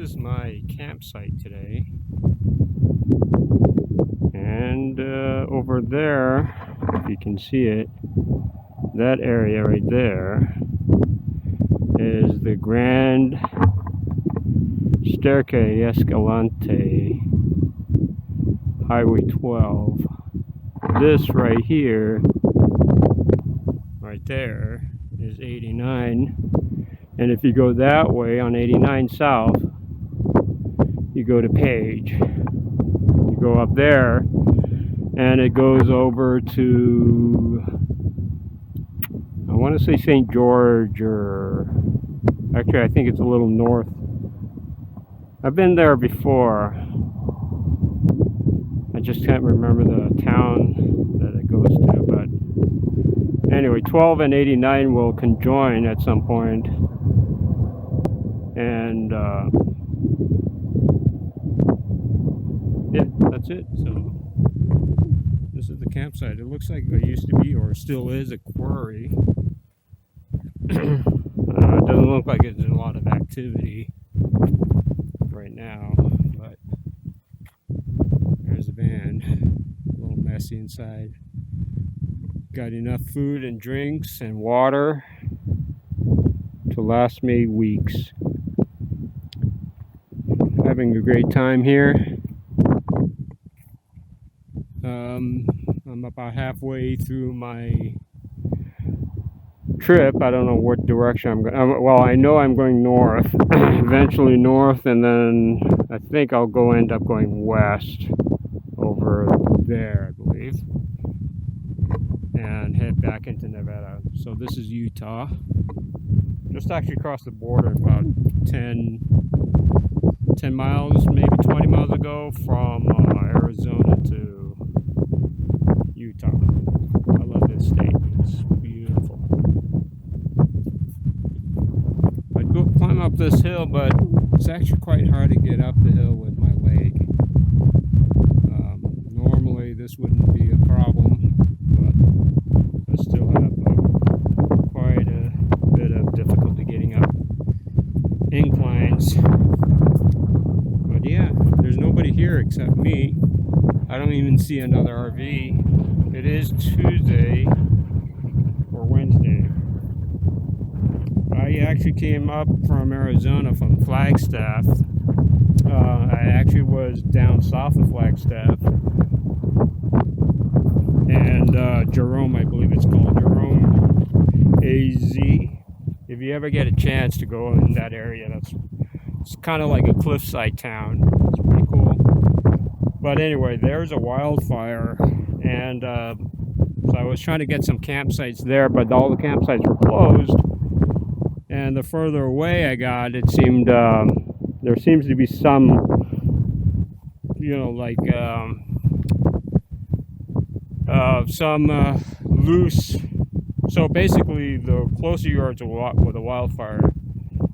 is my campsite today. And over there, if you can see it, that area right there is the Grand Staircase Escalante, Highway 12. This right here, right there, is 89. And if you go that way on 89 South, you go to Page. You go up there, and it goes over to, I want to say St. George, or actually I think it's a little north. I've been there before. I just can't remember the town that it goes to, but anyway, 12 and 89 will conjoin at some point. And yeah, that's it. So this is the campsite. It looks like there used to be, or still is, a quarry. It doesn't look like there's a lot of activity right now, but there's a van. A little messy inside. Got enough food and drinks and water to last me weeks. Having a great time here. I'm about halfway through my trip. I don't know what direction I'm going. Well, I know I'm going north, eventually north, and then I think I'll end up going west over there, I believe, and head back into Nevada. So this is Utah. Just actually crossed the border about 10 miles, maybe 20 miles ago from Arizona to Utah. I love this state. It's beautiful. I'd go climb up this hill, but it's actually quite hard to get up the hill with my leg. Normally this wouldn't be a problem, but I still have quite a bit of difficulty getting up inclines. But yeah, there's nobody here except me. I don't even see another RV. It is Tuesday or Wednesday. I actually came up from Arizona from Flagstaff. I actually was down south of Flagstaff. And Jerome, I believe it's called Jerome AZ. If you ever get a chance to go in that area, it's kind of like a cliffside town. It's pretty cool. But anyway, there's a wildfire, and so I was trying to get some campsites there, but all the campsites were closed. And the further away I got, it seemed there seems to be some, like some loose. So basically, the closer you are to with a wildfire,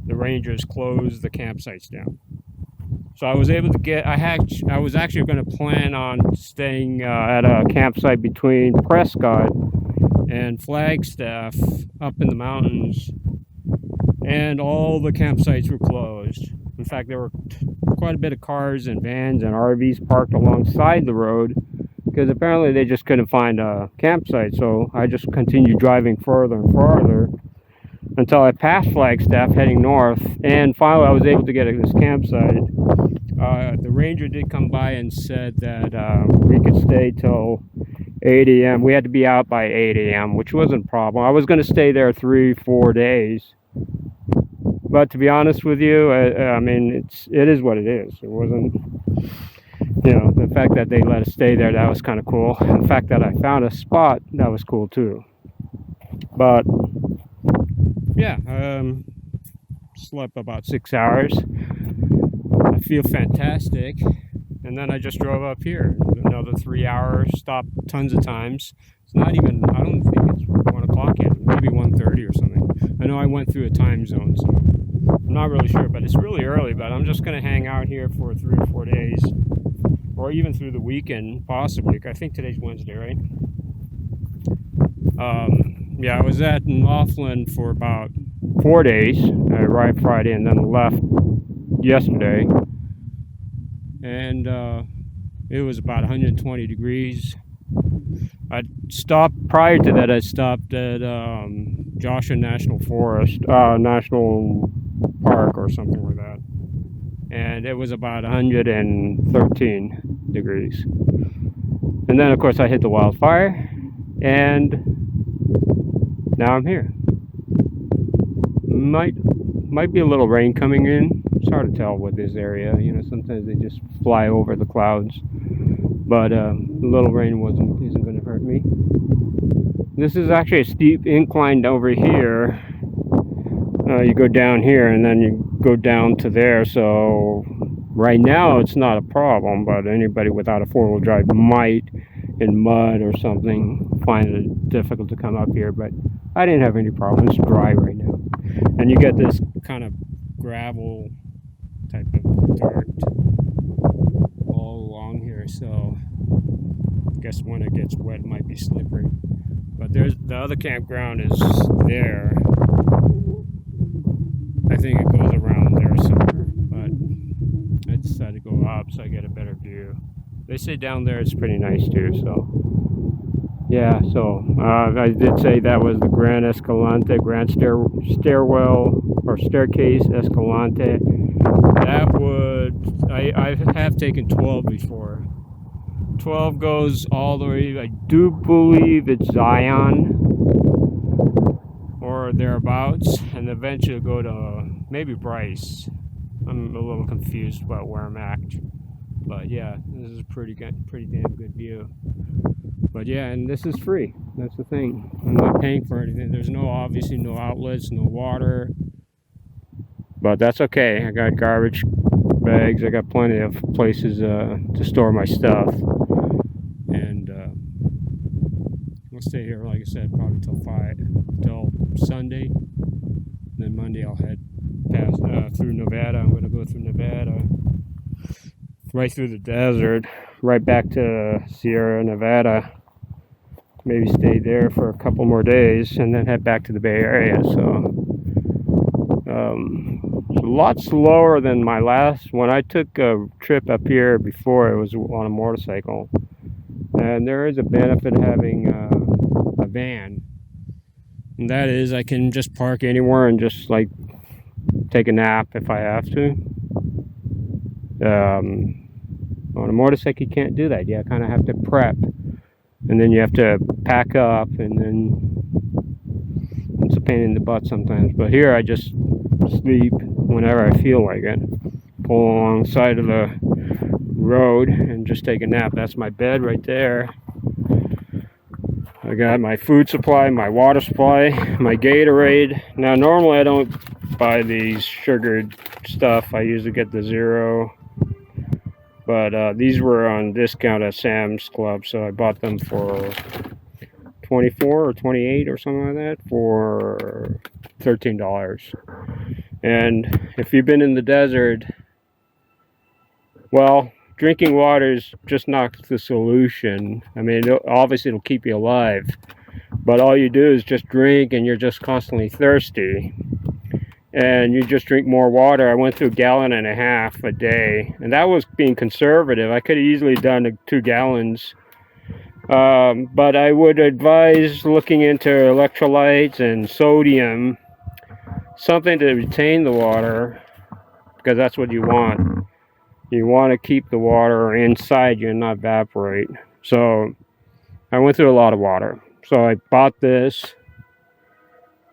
the rangers close the campsites down. So I was able to get. I was actually going to plan on staying at a campsite between Prescott and Flagstaff, up in the mountains, and all the campsites were closed. In fact, there were quite a bit of cars and vans and RVs parked alongside the road, because apparently they just couldn't find a campsite. So I just continued driving further and farther until I passed Flagstaff heading north, and finally I was able to get at this campsite. The ranger did come by and said that we could stay till 8 a.m. We had to be out by 8 a.m., which wasn't a problem. I was going to stay there 3-4 days. But to be honest with you, I mean, it is what it is. It wasn't, the fact that they let us stay there, that was kind of cool. And the fact that I found a spot, that was cool too. But yeah, slept about 6 hours. I feel fantastic. And then I just drove up here. Another 3 hours, stopped tons of times. It's not even, I don't think it's 1 o'clock yet, maybe 1:30 or something. I know I went through a time zone, so I'm not really sure, but it's really early. But I'm just going to hang out here for 3 or 4 days, or even through the weekend, possibly. I think today's Wednesday, right? Yeah, I was at Laughlin for about 4 days. I arrived Friday and then left yesterday, and it was about 120 degrees. I stopped prior to that. I stopped at Joshua National Forest, National Park, or something like that, and it was about 113 degrees. And then, of course, I hit the wildfire, and now I'm here. Might be a little rain coming in. It's hard to tell with this area. You know, sometimes they just fly over the clouds. But a little rain isn't going to hurt me. This is actually a steep incline over here. You go down here and then you go down to there. So right now it's not a problem, but anybody without a four-wheel drive might, in mud or something, find it difficult to come up here. But I didn't have any problem. It's dry right now. And you get this kind of gravel type of dirt all along here, so I guess when it gets wet it might be slippery. But there's the other campground is there. I think it goes around there somewhere, but I decided to go up so I get a better view. They say down there it's pretty nice too, so yeah. So I did say that was the Grand Escalante, Grand Stairwell or Staircase Escalante. That would, I have taken 12 before. 12 goes all the way, I do believe it's Zion or thereabouts, and eventually go to maybe Bryce. I'm a little confused about where I'm at, but yeah, this is a pretty damn good view. But yeah, and this is free. That's the thing. I'm not paying for anything. There's obviously no outlets, no water. But that's okay. I got garbage bags. I got plenty of places to store my stuff. And I'll stay here, like I said, probably till Sunday. And then Monday I'll head through Nevada. I'm going to go through Nevada, right through the desert, right back to Sierra Nevada. Maybe stay there for a couple more days and then head back to the Bay Area. So it's a lot slower than my last. When I took a trip up here before, it was on a motorcycle. And there is a benefit of having a van. And that is I can just park anywhere and just like take a nap if I have to. On a motorcycle you can't do that. You kind of have to prep. And then you have to pack up, and then it's a pain in the butt sometimes. But here I just sleep whenever I feel like it. Pull alongside of the road and just take a nap. That's my bed right there. I got my food supply, my water supply, my Gatorade. Now normally I don't buy these sugared stuff. I usually get the zero. But these were on discount at Sam's Club, so I bought them for $24 or $28 or something like that for $13. And if you've been in the desert, well, drinking water is just not the solution. I mean, obviously it'll keep you alive, but all you do is just drink and you're just constantly thirsty. And you just drink more water. I went through 1.5 gallons a day, and that was being conservative. I could have easily done 2 gallons, but I would advise looking into electrolytes and sodium, something to retain the water, because that's what you want. You want to keep the water inside you and not evaporate. So I went through a lot of water. So I bought this.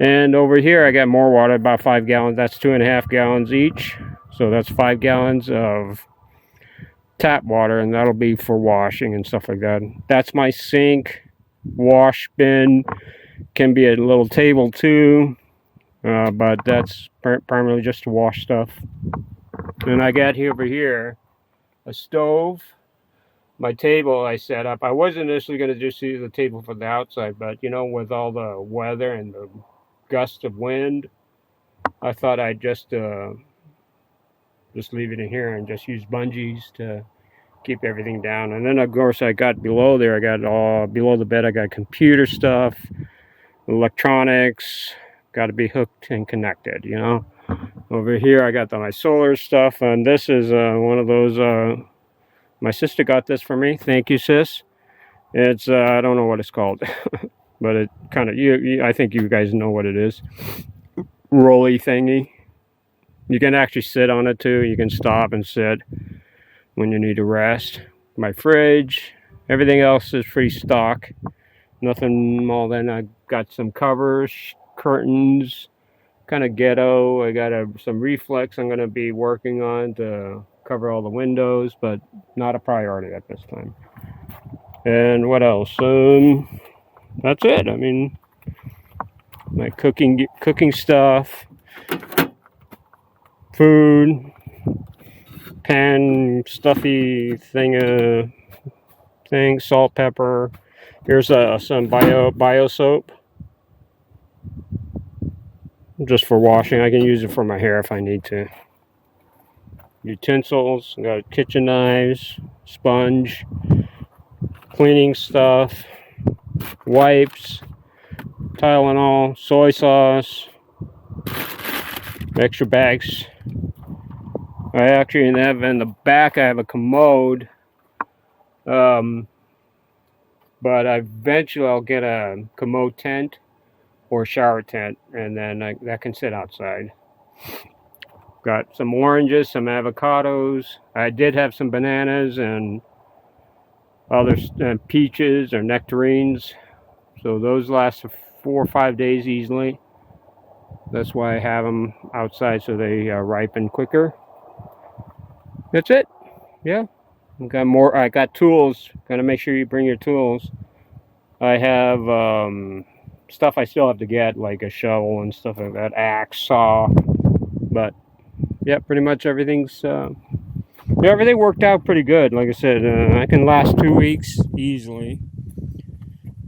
And over here I got more water, about 5 gallons. That's 2.5 gallons each. So that's 5 gallons of tap water, and that'll be for washing and stuff like that. That's my sink. Wash bin can be a little table too, but that's primarily just to wash stuff. And I got over here a stove. My table I set up. I wasn't initially going to just use the table for the outside, but you know, with all the weather and the gust of wind, I thought I'd just leave it in here and just use bungees to keep everything down. And then of course I got below there, I got below the bed I got computer stuff, electronics, got to be hooked and connected, you know. Over here I got my solar stuff, and this is one of those, my sister got this for me. Thank you, sis. It's I don't know what it's called, but it kind of I think you guys know what it is. Rolly thingy. You can actually sit on it too. You can stop and sit when you need to rest. My fridge, everything else is pretty stock. Nothing more than I got some covers, curtains, kind of ghetto. I got some reflex I'm going to be working on to cover all the windows, but not a priority at this time. And what else? That's it. I mean, my cooking stuff, food, pan stuffy thing, salt, pepper. Here's some bio soap, just for washing. I can use it for my hair if I need to. Utensils, got kitchen knives, sponge, cleaning stuff, wipes, Tylenol, soy sauce, extra bags. I actually have in the back, I have a commode, but eventually I'll get a commode tent or shower tent, and then that can sit outside. Got some oranges, some avocados. I did have some bananas and other peaches or nectarines, so those last 4 or 5 days easily. That's why I have them outside, so they ripen quicker. That's it. Yeah, I got more. I got tools. Gotta make sure you bring your tools. I have stuff I still have to get, like a shovel and stuff like that, axe, saw. But yeah, pretty much everything's everything worked out pretty good. Like I said, I can last 2 weeks easily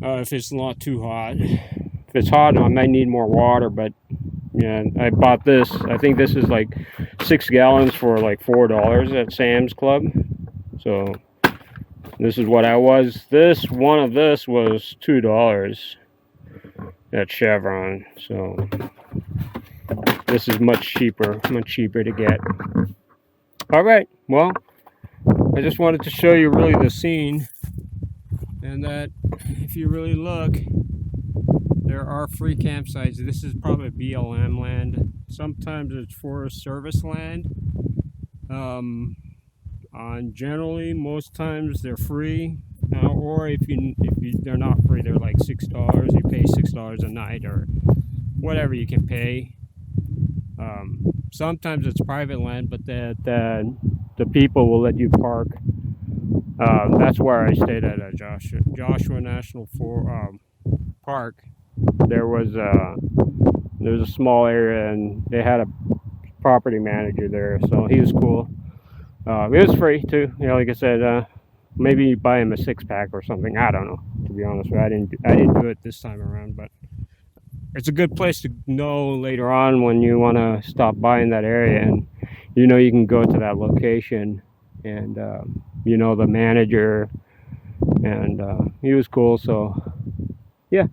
if it's not too hot. If it's hot, I might need more water, but yeah, I bought this. I think this is like 6 gallons for like $4 at Sam's Club. So this is what I was. One of this was $2 at Chevron. So this is much cheaper to get. All right, well, I just wanted to show you really the scene, and that if you really look, there are free campsites. This is probably BLM land. Sometimes it's Forest Service land. Generally, most times they're free. Or if they're not free, they're like $6. You pay $6 a night or whatever you can pay. Sometimes it's private land, but the people will let you park. That's where I stayed at Joshua National Park. There was a small area, and they had a property manager there, so he was cool. It was free too. You know, like I said, maybe buy him a 6-pack or something. I don't know. To be honest with you, I didn't do it this time around, but it's a good place to know later on when you want to stop by in that area, and you know you can go to that location, and you know the manager, and he was cool. So yeah,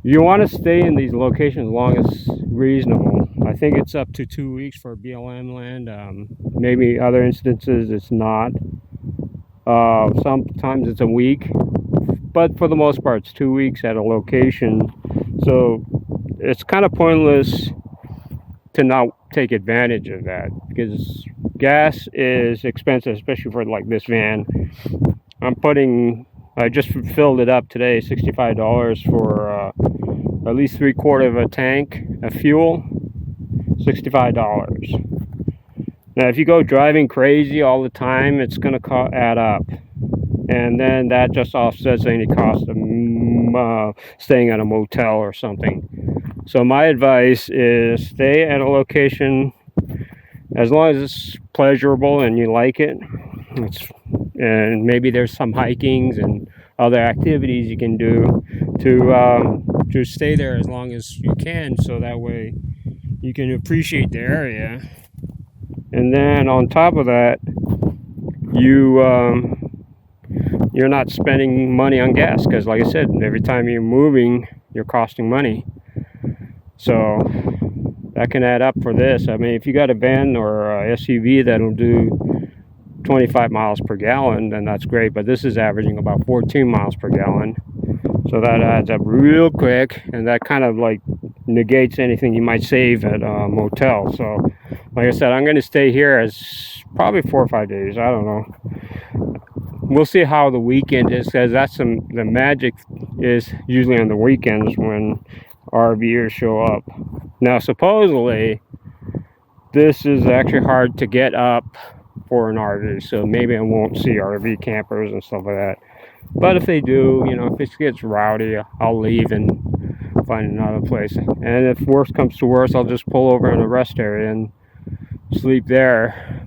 you want to stay in these locations as long as reasonable. I think it's up to 2 weeks for BLM land. Maybe other instances it's not. Sometimes it's a week, but for the most part it's 2 weeks at a location. So it's kind of pointless to not take advantage of that, because gas is expensive, especially for like this van. I just filled it up today, $65 for at least 3/4 of a tank of fuel, $65. Now, if you go driving crazy all the time, it's going to add up. And then that just offsets any cost of staying at a motel or something. So my advice is stay at a location as long as it's pleasurable and you like it. And maybe there's some hikings and other activities you can do to stay there as long as you can, so that way you can appreciate the area. And then on top of that, you're not spending money on gas, because like I said, every time you're moving, you're costing money. So that can add up for this. I mean, if you got a van or a SUV that'll do 25 miles per gallon, then that's great. But this is averaging about 14 miles per gallon. So that adds up real quick, and that kind of like negates anything you might save at a motel. So like I said, I'm going to stay here as probably 4 or 5 days. I don't know. We'll see how the weekend is, because that's the magic is usually on the weekends when RVers show up. Now supposedly this is actually hard to get up for an RV, so maybe I won't see RV campers and stuff like that. But if they do, you know, if it gets rowdy, I'll leave and find another place. And if worst comes to worst, I'll just pull over in a rest area and sleep there.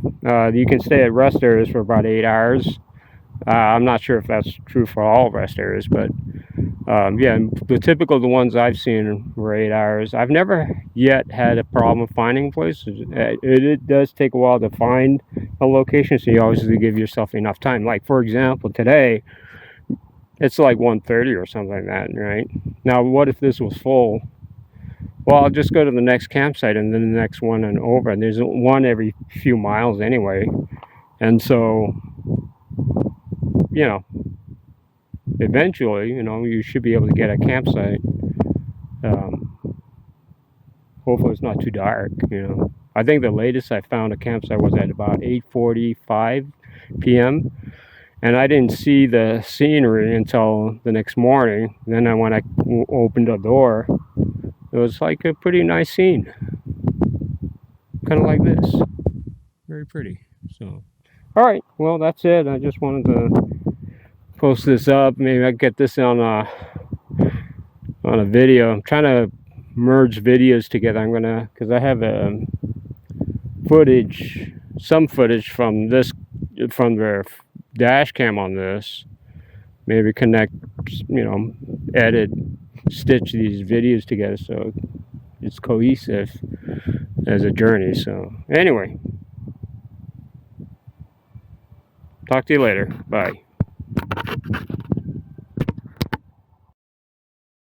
You can stay at rest areas for about 8 hours. I'm not sure if that's true for all rest areas, but yeah, the ones I've seen were 8 hours. I've never yet had a problem finding places. It does take a while to find a location, so you always give yourself enough time. Like, for example, today, it's like 1:30 or something like that, right? Now, what if this was full? Well, I'll just go to the next campsite and then the next one and over. And there's one every few miles anyway. And so, you know, eventually, you know, you should be able to get a campsite. Hopefully it's not too dark, you know. I think the latest I found a campsite was at about 8:45 p.m. And I didn't see the scenery until the next morning. Then when I opened the door, it was like a pretty nice scene. Kind of like this. Very pretty. So, all right. Well, that's it. I just wanted to post this up. Maybe I can get this on a video. I'm trying to merge videos together. I'm gonna, because I have some footage from the dash cam on this. Maybe connect, you know, edit, stitch these videos together so it's cohesive as a journey. So anyway, talk to you later. Bye.